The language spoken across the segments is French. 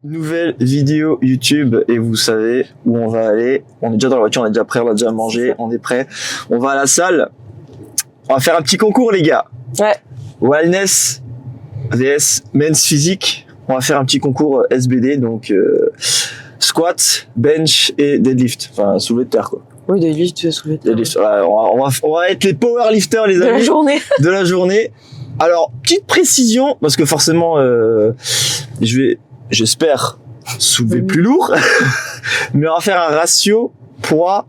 Nouvelle vidéo YouTube et vous savez où on va aller. On est déjà dans la voiture, on est déjà prêt, on a déjà mangé, on est prêt. On va à la salle. On va faire un petit concours les gars. Ouais. Wellness vs Men's Physique. On va faire un petit concours SBD, donc squat, bench et deadlift. Enfin soulevé de terre quoi. Oui, deadlift, soulevé de terre. Deadlift. On va être les powerlifters les amis. De la journée. De la journée. Alors, petite précision, parce que forcément, j'espère soulever plus lourd, mais on va faire un ratio poids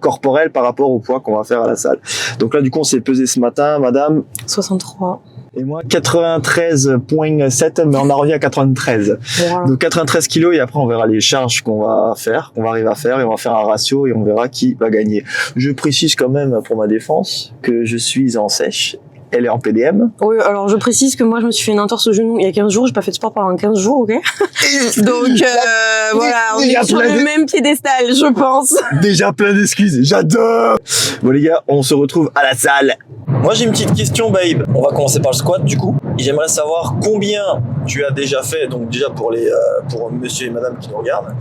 corporel par rapport au poids qu'on va faire à la salle. Donc là, du coup, on s'est pesé ce matin, madame. 63. Et moi, 93,7, mais on a revu à 93. Voilà. Donc 93 kilos et après on verra les charges qu'on va arriver à faire et on va faire un ratio et on verra qui va gagner. Je précise quand même pour ma défense que je suis en sèche. Elle est en PDM. Oui, alors je précise que moi je me suis fait une entorse au genou il y a 15 jours, j'ai pas fait de sport pendant 15 jours, ok? Donc voilà, on est sur le même piédestal, je pense. Déjà plein d'excuses, j'adore. Bon les gars, on se retrouve à la salle. Moi j'ai une petite question babe. On va commencer par le squat du coup. J'aimerais savoir combien tu as déjà fait, donc déjà pour monsieur et madame qui nous regardent,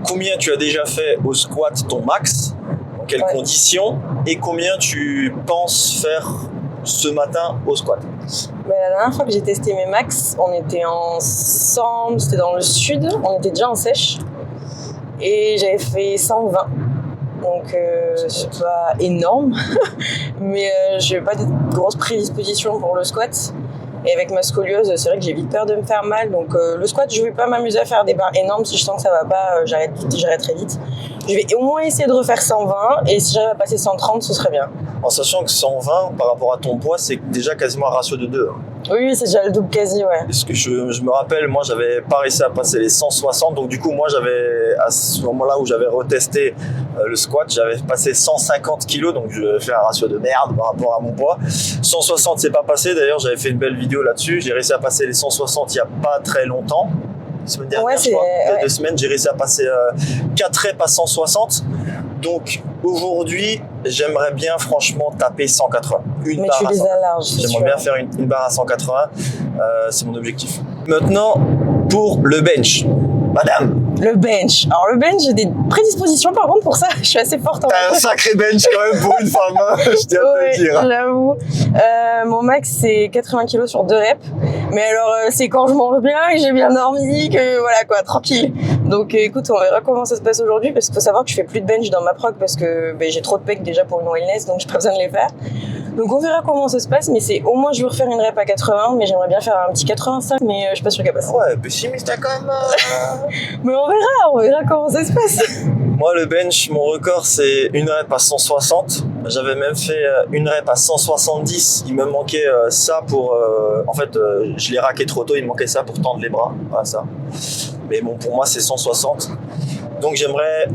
combien tu as déjà fait au squat ton max, dans quelles conditions, et combien tu penses faire ce matin au squat. Mais la dernière fois que j'ai testé mes max, on était ensemble, c'était dans le sud, on était déjà en sèche et j'avais fait 120. Donc c'est pas énorme, mais j'ai pas de grosse prédisposition pour le squat. Et avec ma scoliose, c'est vrai que j'ai vite peur de me faire mal. Donc le squat, je vais pas m'amuser à faire des barres énormes. Si je sens que ça va pas, j'arrête très vite. Je vais au moins essayer de refaire 120 et si j'arrive à passer 130, ce serait bien. En sachant que 120 par rapport à ton poids, c'est déjà quasiment un ratio de 2. Oui, c'est déjà le double quasi, ouais. Parce que je me rappelle, moi j'avais pas réussi à passer les 160, donc du coup moi j'avais, à ce moment-là où j'avais retesté le squat, j'avais passé 150 kilos, donc je fais un ratio de merde par rapport à mon poids. 160 c'est pas passé, d'ailleurs j'avais fait une belle vidéo là-dessus, j'ai réussi à passer les 160 il y a pas très longtemps. Semaine dernière, je crois, il y a 2 semaines, j'ai réussi à passer 4 reps à 160. Donc aujourd'hui, j'aimerais bien franchement taper 180. Mais tu les as larges. J'aimerais bien faire une barre à 180, c'est mon objectif. Maintenant, pour le bench, madame. Le bench. Alors le bench, j'ai des prédispositions par contre pour ça, je suis assez forte en T'as un sacré bench quand même pour une femme, hein, je tiens à te le dire. J'avoue. Mon max c'est 80 kg sur 2 reps. Mais alors c'est quand je mange bien et j'ai bien dormi que voilà quoi, tranquille. Donc écoute, on verra comment ça se passe aujourd'hui parce qu'il faut savoir que je fais plus de bench dans ma prog parce que j'ai trop de pecs déjà pour une wellness donc j'ai pas besoin de les faire. Donc on verra comment ça se passe, mais c'est au moins je veux refaire une rep à 80, mais j'aimerais bien faire un petit 85, mais je suis pas sûre qu'elle passe. Ouais, pessimiste quand même. Mais on verra comment ça se passe. Moi le bench, mon record c'est une rep à 160. J'avais même fait une rep à 170. Il me manquait ça pour... en fait, je l'ai raqué trop tôt, il me manquait ça pour tendre les bras. Voilà ça. Mais bon, pour moi c'est 160. Donc j'aimerais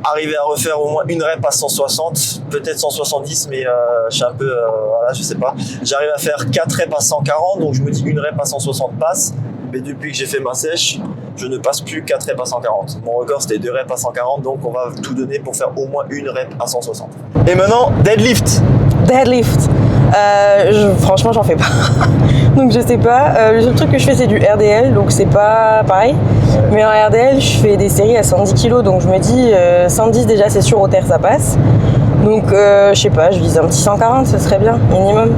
arriver à refaire au moins une rep à 160, peut-être 170, mais je suis un peu, voilà, je sais pas. J'arrive à faire 4 reps à 140, donc je me dis une rep à 160 passe, mais depuis que j'ai fait ma sèche, je ne passe plus 4 reps à 140. Mon record c'était 2 reps à 140, donc on va tout donner pour faire au moins une rep à 160. Et maintenant, deadlift. Deadlift. Franchement, j'en fais pas. Donc je sais pas. Le seul truc que je fais c'est du RDL, donc c'est pas pareil. Mais en RDL, je fais des séries à 110 kg, donc je me dis 110 déjà c'est sûr au terre ça passe. Donc je sais pas, je vise un petit 140, ce serait bien, minimum.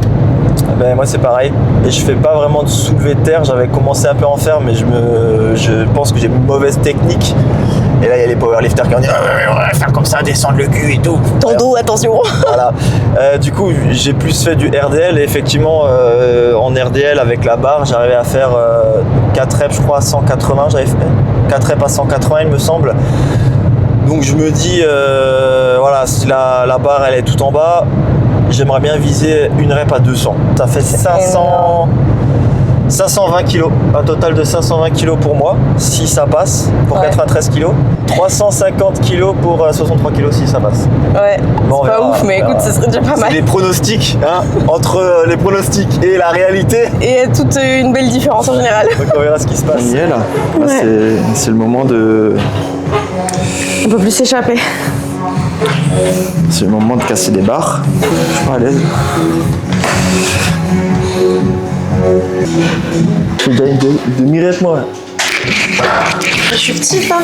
Ben moi c'est pareil, et je fais pas vraiment de soulevé de terre, j'avais commencé un peu à en faire mais je pense que j'ai une mauvaise technique. Et là il y a les powerlifters qui ont dit on va faire comme ça, descendre le cul et tout. Ton dos, attention. Voilà. Du coup j'ai plus fait du RDL et effectivement en RDL avec la barre j'arrivais à faire 4 reps je crois à 180, j'avais fait 4 reps à 180 il me semble. Donc je me dis voilà, si la barre elle est tout en bas, j'aimerais bien viser une rep à 200. Ça fait 520 kg, un total de 520 kg pour moi, si ça passe, pour 93 kg. 350 kg pour 63 kg si ça passe. Ouais, bon, c'est pas ouf, mais écoute, ce serait déjà pas mal. C'est des pronostics, hein, entre les pronostics et la réalité. Et il y a toute une belle différence en général. Donc on verra ce qui se passe. On y est là, c'est le moment de... On peut plus s'échapper. C'est le moment de casser des barres. Je suis pas à l'aise. Je suis déjà une demi-rep moi. Je suis petite, hein.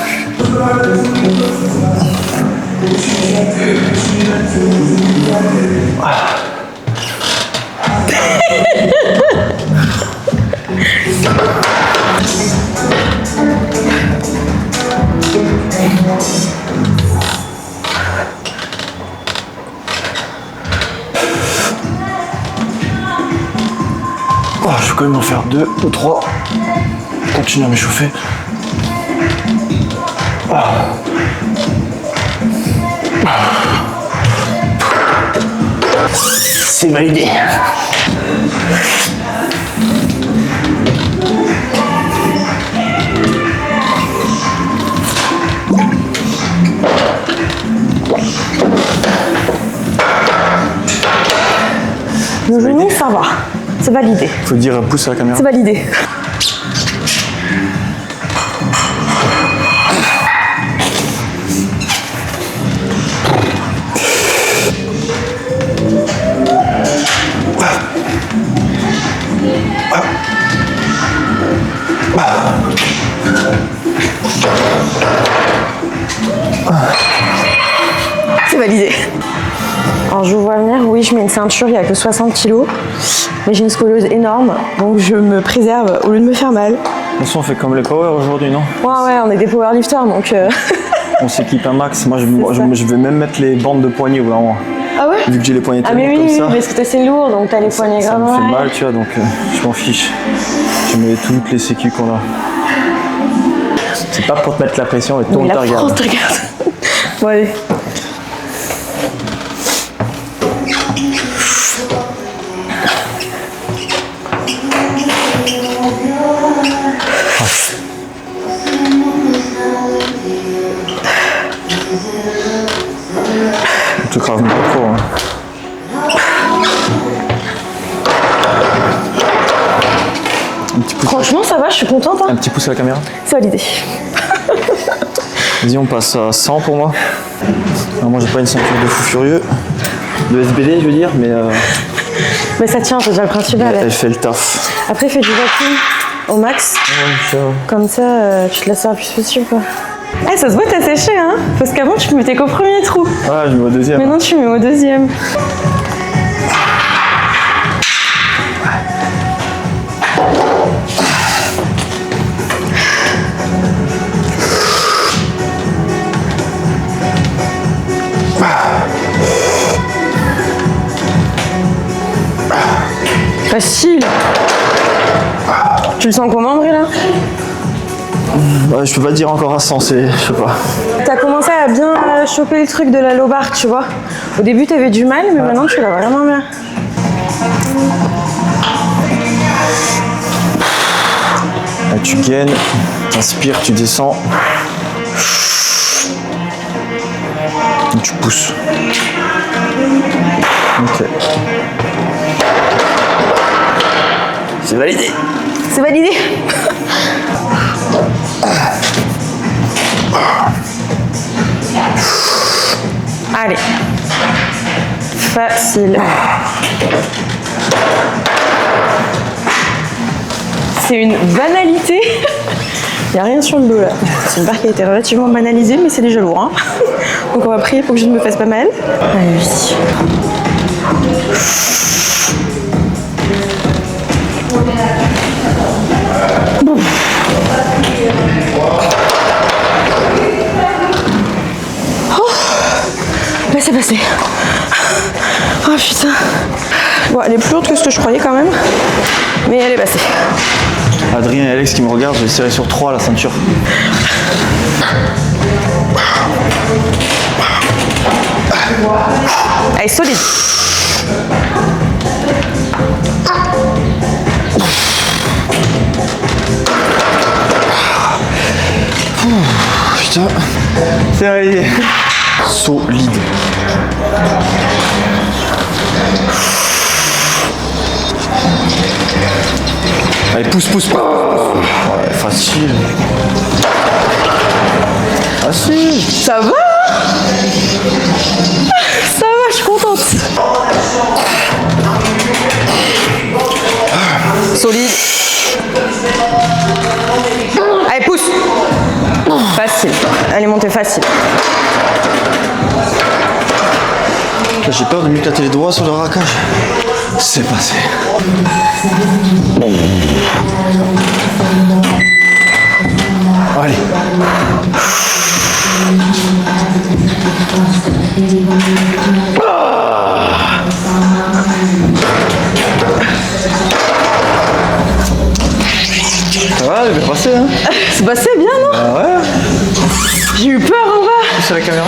Oh, je vais quand même en faire 2 ou 3. Continue à m'échauffer. C'est validé. Le genou, ça va. C'est validé. Faut dire pouce à la caméra. C'est validé. C'est validé. Alors je vous vois venir, oui je mets une ceinture, il n'y a que 60 kg, mais j'ai une scoliose énorme, donc je me préserve au lieu de me faire mal. De toute façon, on fait comme les power aujourd'hui, non? Ouais, on est des powerlifters, donc... On s'équipe un max. Moi, je vais même mettre les bandes de poignets au bout d'un moment. Ah ouais? Vu que j'ai les poignets Ah mais tellement oui, comme ça. parce que toi c'est lourd, donc t'as les poignets Ça me gravement. fait mal, tu vois, donc je m'en fiche. Je mets toutes les sécu qu'on a. C'est pas pour te mettre la pression, mais tout le monde te regarde. France te regarde. Bon allez. On te crave pas trop. Hein. Un petit pouce. Franchement ça va, je suis contente. Hein. Un petit pouce à la caméra. C'est validé. Vas-y, on passe à 100 pour moi. Alors, moi, j'ai pas une ceinture de fou furieux. De SBD, je veux dire, mais Mais ça tient, c'est déjà le principal. elle fait le taf. Après fais du vacuum au max. Comme ça, tu te laisses faire le plus possible quoi. Eh, ça se voit, t'as séché hein. Parce qu'avant tu mettais qu'au premier trou. Ah, je mets au deuxième. Maintenant tu mets au deuxième. Facile. Tu le sens comment, André, là? Ouais, je peux pas dire encore à 100, je sais pas. T'as commencé à bien choper le truc de la low bar, tu vois. Au début, t'avais du mal, mais maintenant, tu l'as vraiment bien. Là, tu gaines, t'inspires, tu descends. Et tu pousses. Ok. C'est validé. C'est validé. Allez. Facile. C'est une banalité. Il n'y a rien sur le dos là. C'est une barre qui a été relativement banalisée, mais c'est déjà lourd. Hein. Donc on va prier pour que je ne me fasse pas mal. Allez. Bon. Oh, là c'est passé. Oh putain. Bon, elle est plus lourde que ce que je croyais quand même, mais elle est passée. Adrien et Alex qui me regardent, je vais serrer sur 3 la ceinture. Elle est solide. Putain, c'est réalisé. Solide. Allez, pousse, pousse. Ouais, facile. Facile. Ça va? Ça va, je suis contente. solide. Allez, pousse. Facile. Allez, montez facile. J'ai peur de m'éclater les doigts sur le raquage. C'est passé. Allez. Ça va, il est passé, hein? C'est passé bien, non? Ah ouais. J'ai eu peur en bas. C'est la caméra.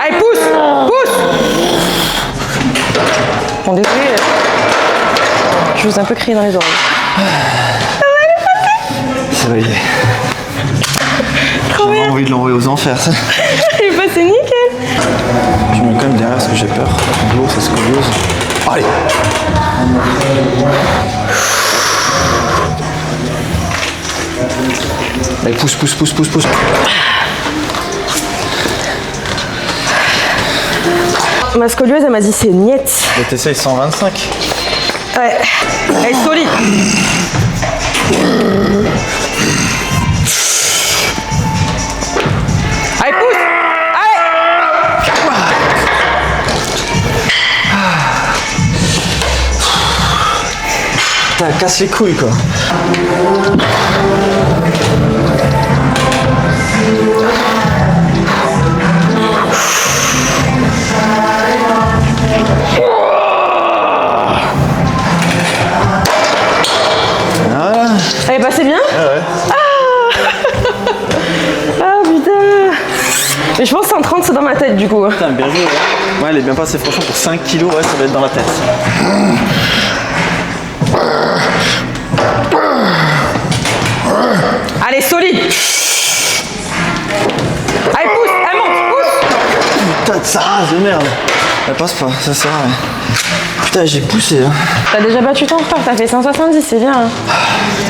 Allez, pousse. Pousse. Bon, désolé. Je vous ai un peu crié dans les oreilles. C'est validé. J'ai envie de l'envoyer aux enfers, ça. Il est passé nickel. Je me mets quand même derrière parce que j'ai peur. De l'eau, ça scoliose. Allez. Allez, pousse, pousse, pousse, pousse, pousse. Ma scolieuse, elle m'a dit c'est niette. Et t'essayes 125. Ouais. Elle est solide. Allez, pousse. Allez. T'as cassé les couilles, quoi. Voilà. Elle est passée bien? Ah ouais. Ah putain. Mais je pense que 130 c'est dans ma tête du coup. Putain, bien joué. Ouais, elle est bien passée. Franchement, pour 5 kilos, ouais, ça va être dans la tête. Allez, solide. Allez, pousse. Elle monte, pousse. Putain de sa race de merde. Elle passe pas, ça sert à rien. Putain, j'ai poussé. Hein. T'as déjà battu ton frère, t'as fait 170, c'est bien. Hein.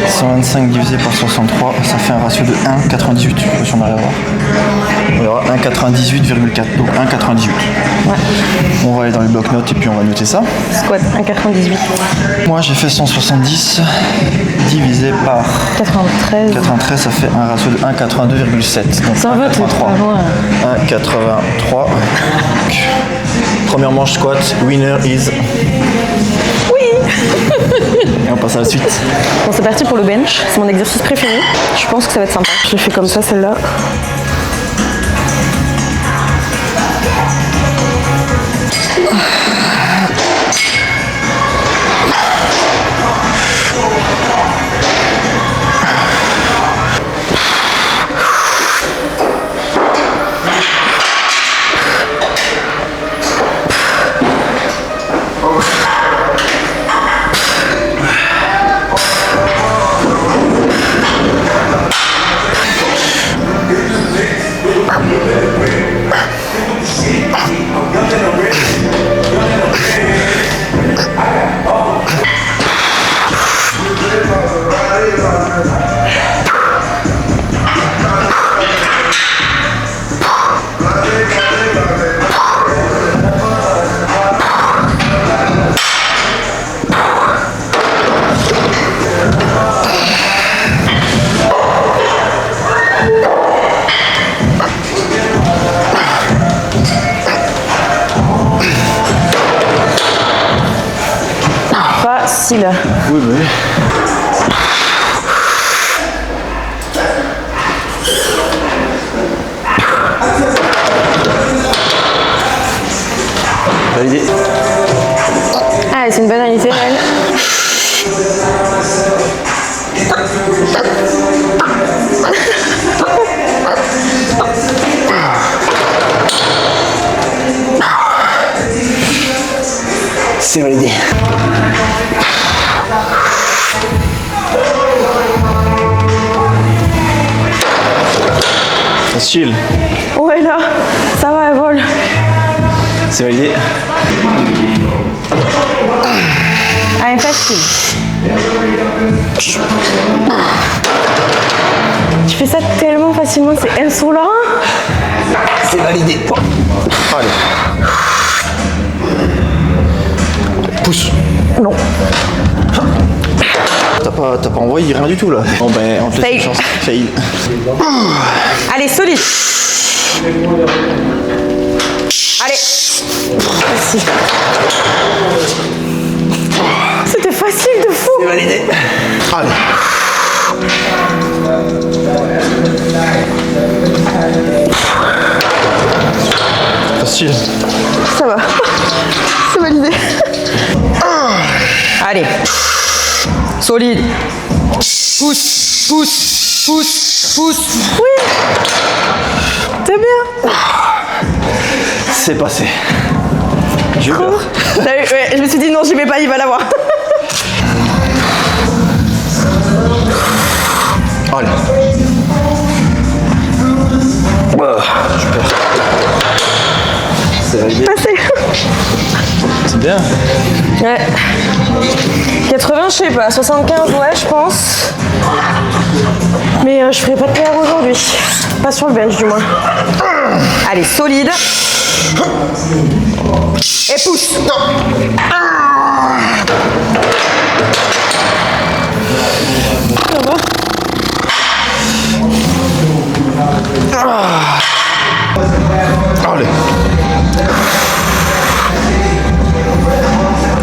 125 divisé par 63, ça fait un ratio de 1,98. Je sais pas si on arrive à voir. On verra 1,98,4. Donc 1,98. Ouais. On va aller dans les blocs-notes et puis on va noter ça. Squat, 1,98. Moi, j'ai fait 170 divisé par 93. 93, ça fait un ratio de 1,82,7. Donc Ça va, t'es 1,83. pas loin. 1,83. Première manche squat, winner is. Oui. Et on passe à la suite. Bon, c'est parti pour le bench. C'est mon exercice préféré. Je pense que ça va être sympa. Je l'ai fait comme ça, celle-là. Facile. Oui, bah oui. Validé. Ah, c'est une bonne réalité, elle. C'est validé. C'est chill. Ouais, là, ça va, elle vole. C'est validé. Allez, facile. Tu fais ça tellement facilement, c'est insolent. C'est validé. Allez. Pousse. Non. T'as pas envoyé rien du tout là. Bon ben on te laisse une chance. Fail. Allez, solide. Allez. Facile. C'était facile de fou. C'est validé. Allez. Facile. Ça va. C'est validé. Allez. Solide. Pousse, pousse, pousse, pousse. Oui. C'est bien. C'est passé. J'ai eu peur. Ouais, je me suis dit non, j'y vais pas, il va l'avoir. Allez. Super. C'est validé. Passé. C'est bien. Ouais. 80, je sais pas. 75, ouais, je pense. Mais je ferai pas de PR aujourd'hui. Pas sur le bench, du moins. Allez, solide. Et pousse. Allez.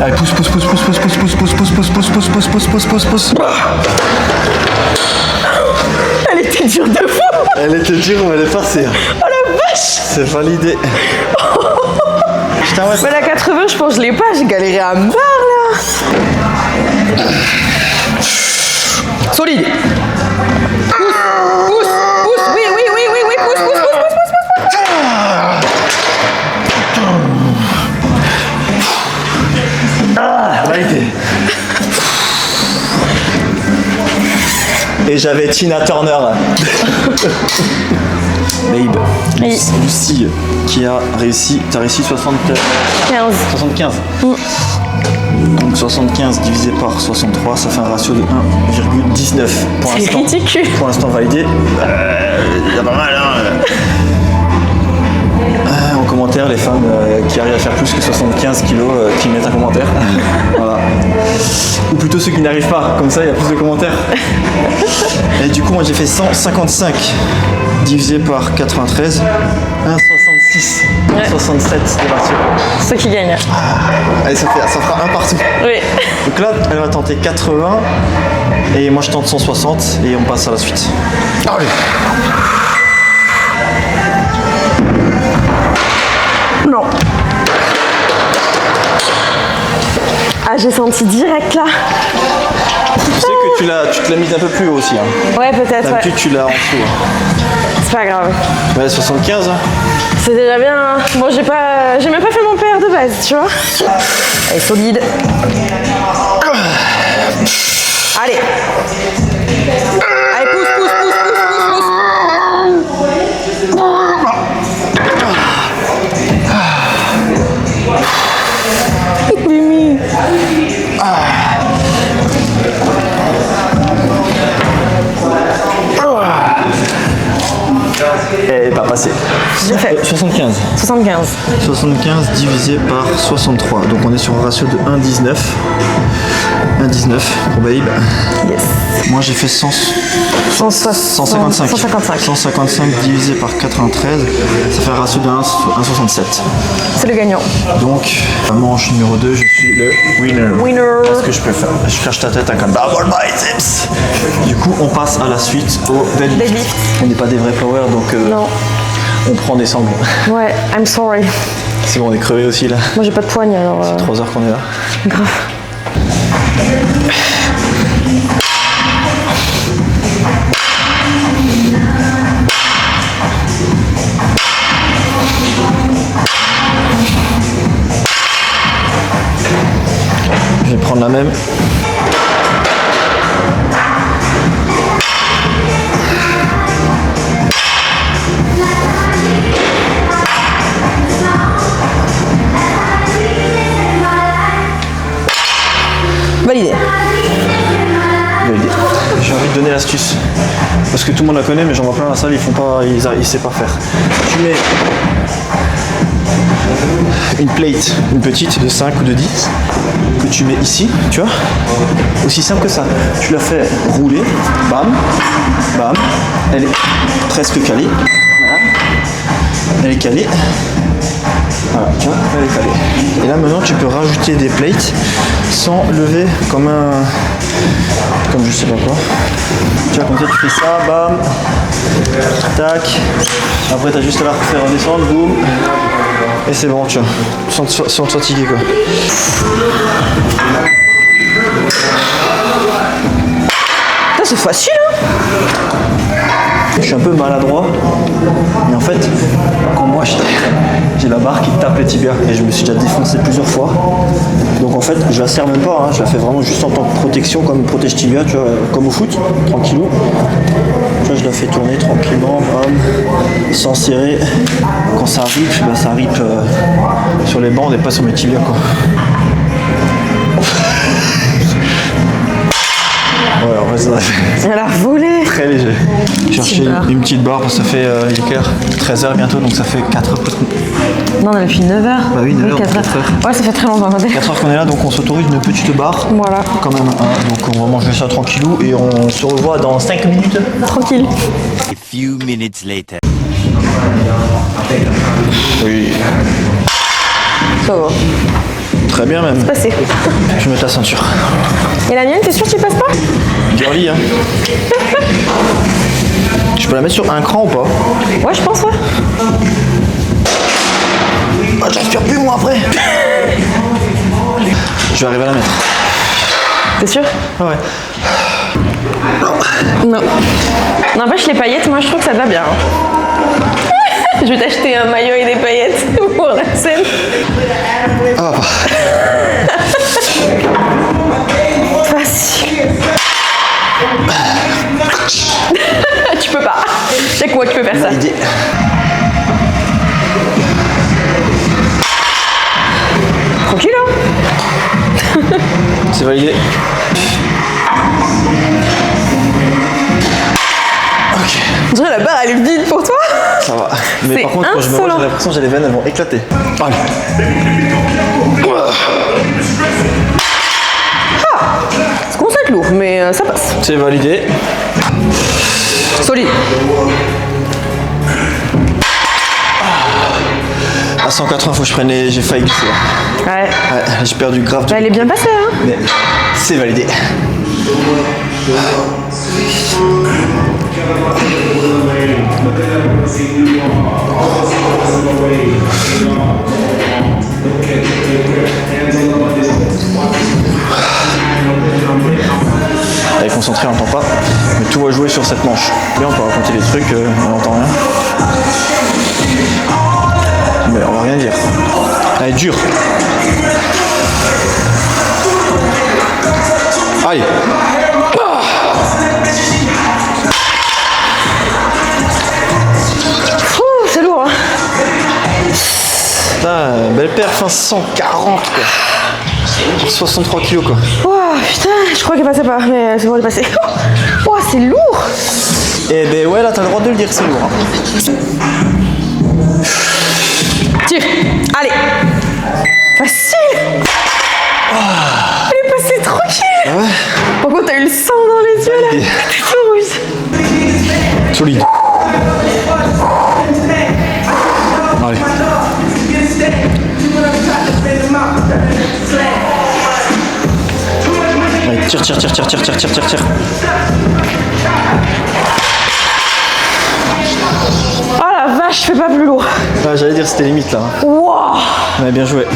Allez, pousse, pousse, pousse, pousse, pousse, pousse, pousse, pousse, pousse, pousse, pousse, pousse, pousse, pousse, pousse, pousse, pousse. Elle était dure de fou. Elle était dure, mais elle est passée. Oh la vache. C'est validé. Putain, ouais. Mais la 80, je pense que je l'ai pas. J'ai galéré à mort là. Solide. Pousse, pousse, pousse. Oui, oui, oui, oui, oui. Pousse, pousse, pousse, pousse, pousse, pousse. Validé. Et j'avais Tina Turner. Babe, Oui. Lucie qui a réussi, t'as réussi 75. 15. Donc 75 divisé par 63, ça fait un ratio de 1,19. Pour C'est l'instant, ridicule. pour l'instant validé. Il y a pas mal, hein. En commentaire, les femmes qui arrivent à faire plus que 75 kilos, qui mettent un commentaire. Voilà. Ou plutôt ceux qui n'arrivent pas, comme ça il y a plus de commentaires. Et du coup, moi j'ai fait 155 divisé par 93, 1,66, Ouais. 67 de ratio. Ceux qui gagnent. Allez, ça fera un partout. Oui. Donc là, elle va tenter 80 et moi je tente 160 et on passe à la suite. Allez. Non. Ah, j'ai senti direct là. Tu sais que tu te l'as mise un peu plus haut aussi. Hein. Ouais, peut-être. Ouais. D'habitude, tu l'as en dessous. Hein. C'est pas grave. Ouais, 75. Hein. C'est déjà bien. Hein. Bon, j'ai même pas fait mon PR de base, tu vois. Elle est solide. Allez. Allez, pousse, pousse, pousse, pousse, pousse, pousse. Mimi. Elle n'est pas passée. J'ai fait 75. 75. 75 divisé par 63. Donc on est sur un ratio de 1,19. 1,19 pour Babe. Yes. Moi j'ai fait 155. 155. 155 divisé par 93, ça fait un ratio de 1,67. C'est le gagnant. Donc, manche numéro 2, je suis le winner. Winner. Qu'est-ce que je peux faire? Je crache ta tête à comme double biceps. Du coup, on passe à la suite au deadlift. Deadlift. On n'est pas des vrais power, donc Non. on prend des sangles. Ouais, I'm sorry. C'est bon, on est crevé aussi là. Moi, j'ai pas de poigne alors. 3 heures qu'on est là. Grave. Je vais prendre la même. Validé. J'ai envie de donner l'astuce plus. Parce que tout le monde la connaît, mais j'en vois plein dans la salle, ils savent pas faire. Tu mets une plate, une petite de 5 ou de 10, que tu mets ici, tu vois. Aussi simple que ça. Tu la fais rouler, bam, bam, elle est presque calée. Voilà. Elle est calée. Voilà, tu vois, elle est calée. Et là maintenant tu peux rajouter des plates sans lever comme je sais pas quoi. Tu vois, comme ça tu fais ça, bam, tac. Après t'as juste là pour faire redescendre, boum. Et c'est bon, tu vois, sans te fatiguer quoi. C'est facile, hein. Je suis un peu maladroit, mais en fait, quand moi j'ai la barre qui tape les tibias et je me suis déjà défoncé plusieurs fois. Donc en fait, je la serre même pas, hein, je la fais vraiment juste en tant que protection, comme protège tibia, tu vois, comme au foot, tranquillou. Tu vois, je la fais tourner tranquillement, bam, sans serrer. Quand ça rip, bah, ça rip sur les bandes et pas sur mes tibias quoi. Ouais, en vrai, ça Elle a volé. très léger. Chercher une petite barre parce que ça fait il est quelle heure 13h bientôt, donc ça fait 4 heures. Non, on a fait 9h. Bah oui, 9h, 4 heures. 4 heures. Ouais, ça fait très longtemps. 4 heures qu'on est là, donc on s'autorise une petite barre. Voilà. Quand même, hein. Donc on va manger ça tranquillou et on se revoit dans 5 minutes. Tranquille. A few minutes later. Oui. Ça va. Très bien même. Passé. Je mets ta ceinture. Et la mienne, t'es sûr que tu passes pas? Girly, hein. Je peux la mettre sur un cran ou pas? Ouais, je pense, ouais. Ah, j'inspire plus moi après. Je vais arriver à la mettre. T'es sûr? Ah ouais. Non. N'empêche, les paillettes, moi je trouve que ça te va bien. Hein. Je vais t'acheter un maillot et des paillettes pour la scène. Ah bah. Facile. Tu peux pas. C'est quoi, tu peux faire ça? Idée. Tranquille, hein? C'est validé. Ok. On dirait la barre, elle est vide pour toi. Ça va. Mais C'est par contre, quand je me vois, insolent. j'ai l'impression que j'ai les veines, elles vont éclater. Allez. Ça commence à être lourd, mais ça passe. C'est validé. Solide. À 180, faut que je prenne les... J'ai failli glisser là. Ouais. Ouais, j'ai perdu grave de... Bah, elle est bien passée, hein. Mais c'est validé. Elle est concentrée, on n'entend pas. Mais tout va jouer sur cette manche. Là, on peut raconter des trucs, on n'entend rien. Mais on va rien dire. Elle est dure. Allez. C'est lourd, hein. Putain, belle perf, hein, 140 quoi. 63 kilos quoi. Oh putain, je crois qu'elle passait pas, mais c'est bon, elle est passée. Oh, c'est lourd. Eh ben ouais, là t'as le droit de le dire, c'est lourd. Hein. Tire. Allez. Facile. Elle est passée tranquille. Ah ouais. Par contre, t'as eu le sang dans les yeux là. Validé. T'es tout rouge. Solide. Allez. Allez, tire. Oh la vache, je fais pas plus lourd. Ah, j'allais dire c'était limite là. Hein. Wow. Ouais, bien joué.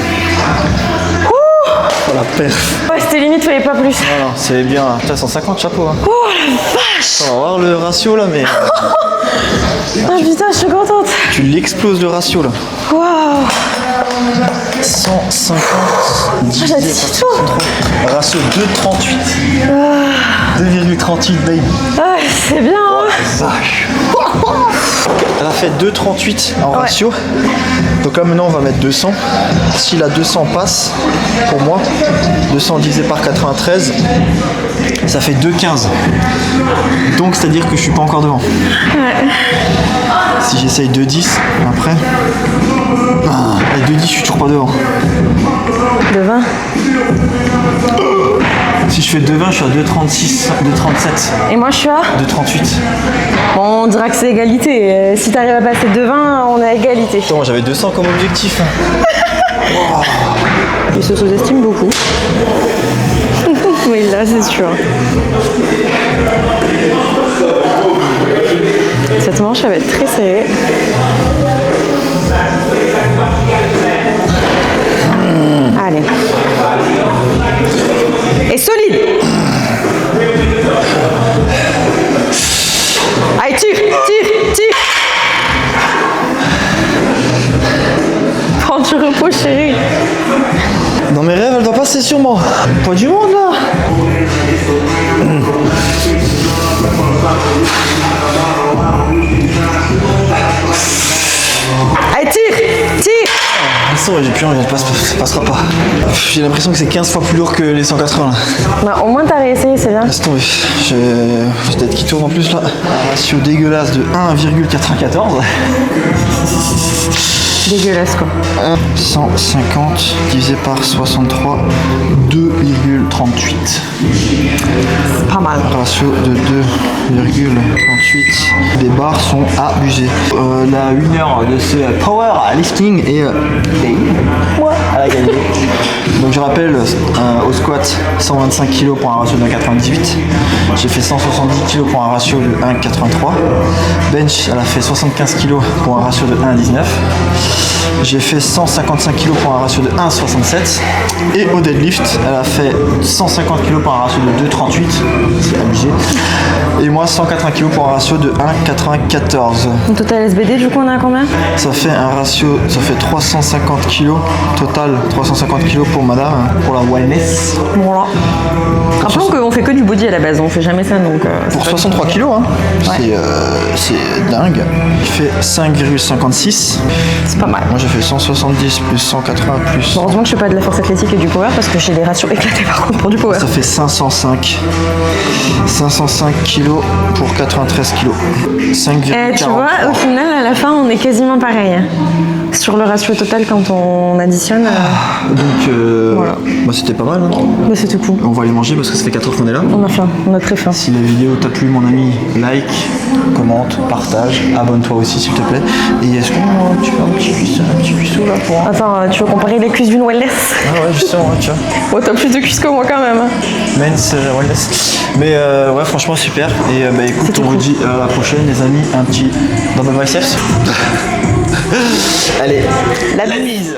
Oh la perf. Ouais, c'était limite, fallait pas plus. Non, c'est bien. Putain, 150 chapeau. Hein. Oh la vache. On va voir le ratio là, mais Ah putain, je suis contente. tu l'exploses le ratio là. Waouh. 150 Ah, j'adore tout. ratio 2,38. 2,38 baby. Ah, c'est bien, hein. Vache. Elle a fait 2,38 en ratio. Donc là maintenant on va mettre 200. Si la 200 passe, pour moi, 200 divisé par 93, ça fait 2,15. Donc c'est-à-dire que je suis pas encore devant. Ouais. Si j'essaye 2,10 après, avec 2,10 je suis toujours pas devant. De 20. Si je fais 2,20 je suis à 2,36, 2,37, Et moi je suis à 2,38. Bon, on dira que c'est égalité. Si t'arrives à passer de 20, on est à égalité. Attends, j'avais 200 comme objectif. Il se sous-estime beaucoup. Oui, là c'est sûr. Cette manche elle va être très serrée. Allez. Et solide. Allez, tire. Prends du repos, chérie. Dans mes rêves, elle doit passer sur moi. Pas du monde là. Allez, tire. J'ai plus envie, ça passera pas. J'ai l'impression que c'est 15 fois plus lourd que les 180 là. Bah, au moins t'as réessayé, c'est bien. Laisse tomber. J'ai tête qui tourne en plus là. Un ratio dégueulasse de 1,94. Dégueulasse quoi. 150 divisé par 63, 2,38. C'est pas mal. Ratio de 2,38. Les barres sont abusées. La winner de ce power lifting est moi. Elle a gagné. Donc je rappelle, au squat 125 kg pour un ratio de 1,98. J'ai fait 170 kg pour un ratio de 1,83. Bench, elle a fait 75 kg pour un ratio de 1,19. J'ai fait 155 kg pour un ratio de 1,67. Et au deadlift, elle a fait 150 kg pour un ratio de 2,38. C'est abusé. Et moi 180 kg pour un ratio de 1,94. Au total SBD, du coup, on a combien? Ça fait un ratio, ça fait 350 kg total, 350 kg pour madame, pour la wellness. Voilà. Rappelons qu'on fait que du body à la base, on fait jamais ça donc. Pour 63 kg, hein. Ouais. C'est dingue. Il fait 5,56. C'est pas mal. Moi j'ai fait 170 plus 180 plus. Heureusement que je fais pas de la force athlétique et du power parce que j'ai des ratios éclatés par contre pour du power. Ça fait 505. 505 kg pour 93 kg. 5,43. Tu vois, au final, à la fin, on est quasiment pareil. Sur le ratio total, quand on additionne. Donc, voilà. Bah, c'était pas mal. Hein. Bah, c'était cool. On va aller manger parce que ça fait 4 heures qu'on est là. On a faim, on a très faim. Si la vidéo t'a plu, mon ami, like, commente, partage, abonne-toi aussi s'il te plaît. Et est-ce que tu fais un petit cuisseau là pour. Attends, tu veux comparer les cuisses d'une wellness? Ah ouais, justement, tu vois. Oh, t'as plus de cuisses que moi quand même. Men's wellness. Mais ouais, franchement, super. Et bah écoute, on vous dit à la prochaine, les amis. Un petit dans mes biceps. Allez, La bise.